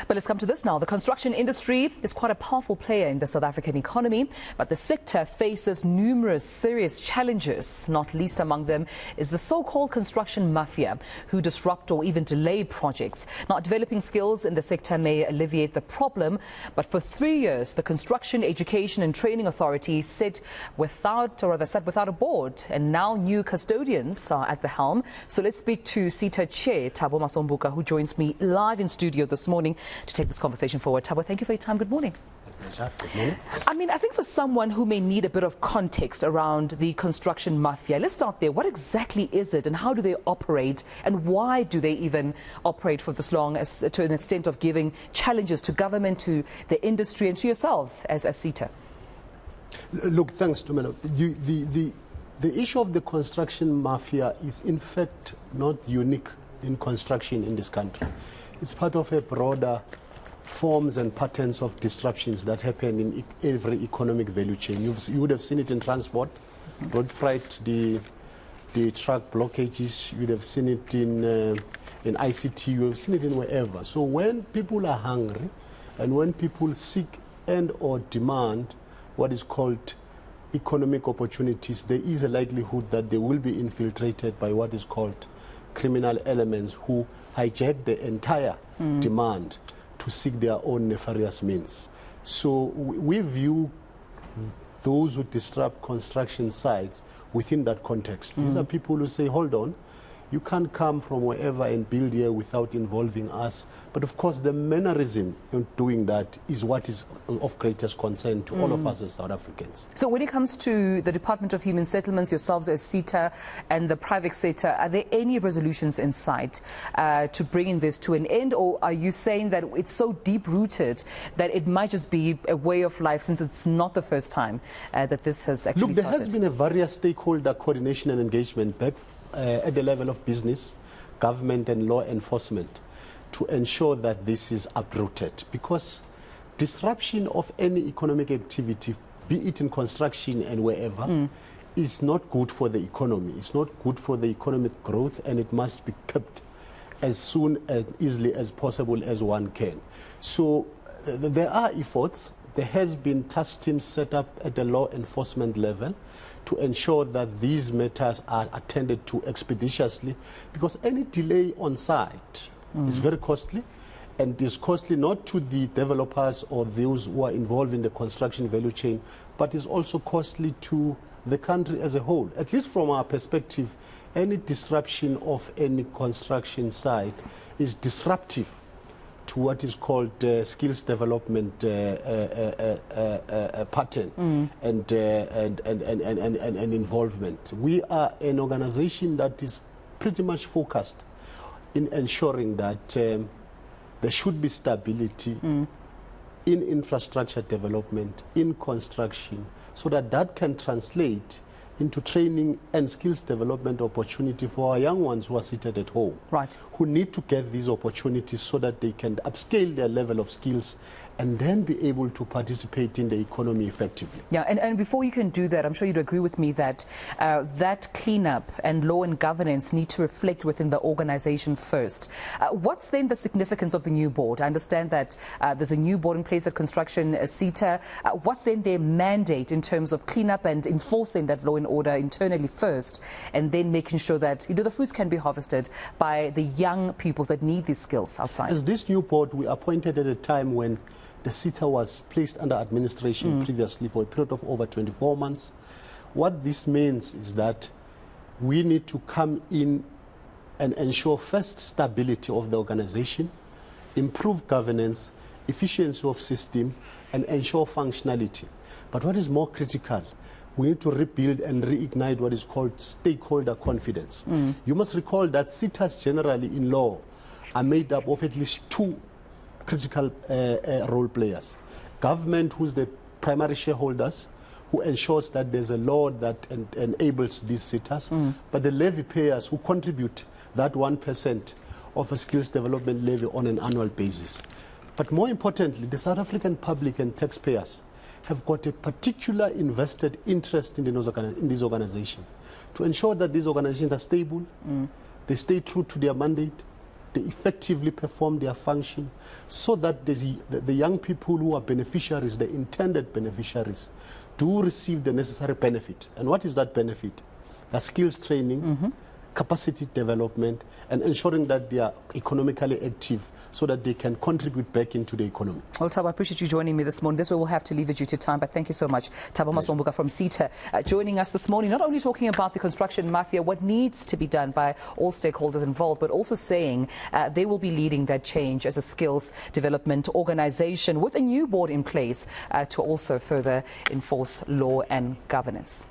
But let's come to this now. The construction industry is quite a powerful player in the South African economy, but the sector faces numerous serious challenges. Not least among them is the so-called construction mafia, who disrupt or even delay projects. Now, developing skills in the sector may alleviate the problem, but for 3 years, the Construction Education and Training Authority sat without a board, and now new custodians are at the helm. So let's speak to CETA Chair Thabo Masombuka, who joins me live in studio this morning to take this conversation forward. Thabo, thank you for your time. Good morning. Good morning. I think for someone who may need a bit of context around the construction mafia, let's start there. What exactly is it and how do they operate, and why do they even operate for this long, as to an extent of giving challenges to government, to the industry and to yourselves as CETA? Look, thanks, Tumelo. The issue of the construction mafia is in fact not unique in construction in this country. It's part of a broader forms and patterns of disruptions that happen in every economic value chain. You would have seen it in transport, road freight, the truck blockages. You would have seen it in ICT. You have seen it in wherever. So when people are hungry and when people seek and or demand what is called economic opportunities, there is a likelihood that they will be infiltrated by what is called criminal elements who hijack the entire demand to seek their own nefarious means. So we view those who disrupt construction sites within that context. These are people who say, hold on, you can't come from wherever and build here without involving us. But of course, the mannerism in doing that is what is of greatest concern to all of us as South Africans. So when it comes to the Department of Human Settlements, yourselves as CETA and the private sector, are there any resolutions in sight to bringing this to an end? Or are you saying that it's so deep-rooted that it might just be a way of life, since it's not the first time that this has actually started? Look, there has been a various stakeholder coordination and engagement back at the level of business, government and law enforcement to ensure that this is uprooted, because disruption of any economic activity, be it in construction and wherever, is not good for the economy. It's not good for the economic growth, and it must be kept as soon as easily as possible as one can. So there are efforts. There has been task teams set up at the law enforcement level to ensure that these matters are attended to expeditiously, because any delay on site is very costly, and is costly not to the developers or those who are involved in the construction value chain, but is also costly to the country as a whole. At least from our perspective, any disruption of any construction site is disruptive to what is called skills development pattern and involvement. We are an organization that is pretty much focused in ensuring that there should be stability in infrastructure development, in construction, so that that can translate into training and skills development opportunity for our young ones who are seated at home, who need to get these opportunities so that they can upscale their level of skills and then be able to participate in the economy effectively. Yeah, and before you can do that, I'm sure you'd agree with me that that cleanup and law and governance need to reflect within the organization first. What's then the significance of the new board? I understand that there's a new board in place at Construction CETA. What's then their mandate in terms of cleanup and enforcing that law and order internally first, and then making sure that the fruits can be harvested by the young peoples that need these skills outside? As this new board, we appointed at a time when the CETA was placed under administration previously for a period of over 24 months. What this means is that we need to come in and ensure first stability of the organization, improve governance, efficiency of system, and ensure functionality. But what is more critical, we need to rebuild and reignite what is called stakeholder confidence. You must recall that CETAs generally in law are made up of at least two critical role players. Government, who's the primary shareholders, who ensures that there's a law that enables these CETAs, but the levy payers who contribute that 1% of a skills development levy on an annual basis. But more importantly, the South African public and taxpayers have got a particular invested interest in this organization to ensure that these organizations are stable, they stay true to their mandate, they effectively perform their function, so that the young people who are beneficiaries, the intended beneficiaries, do receive the necessary benefit. And what is that benefit? The skills training, capacity development, and ensuring that they are economically active so that they can contribute back into the economy. Well, Thabo, I appreciate you joining me this morning. This way we'll have to leave it due to time, but thank you so much. Thabo Masombuka from CETA joining us this morning, not only talking about the construction mafia, what needs to be done by all stakeholders involved, but also saying they will be leading that change as a skills development organization with a new board in place to also further enforce law and governance.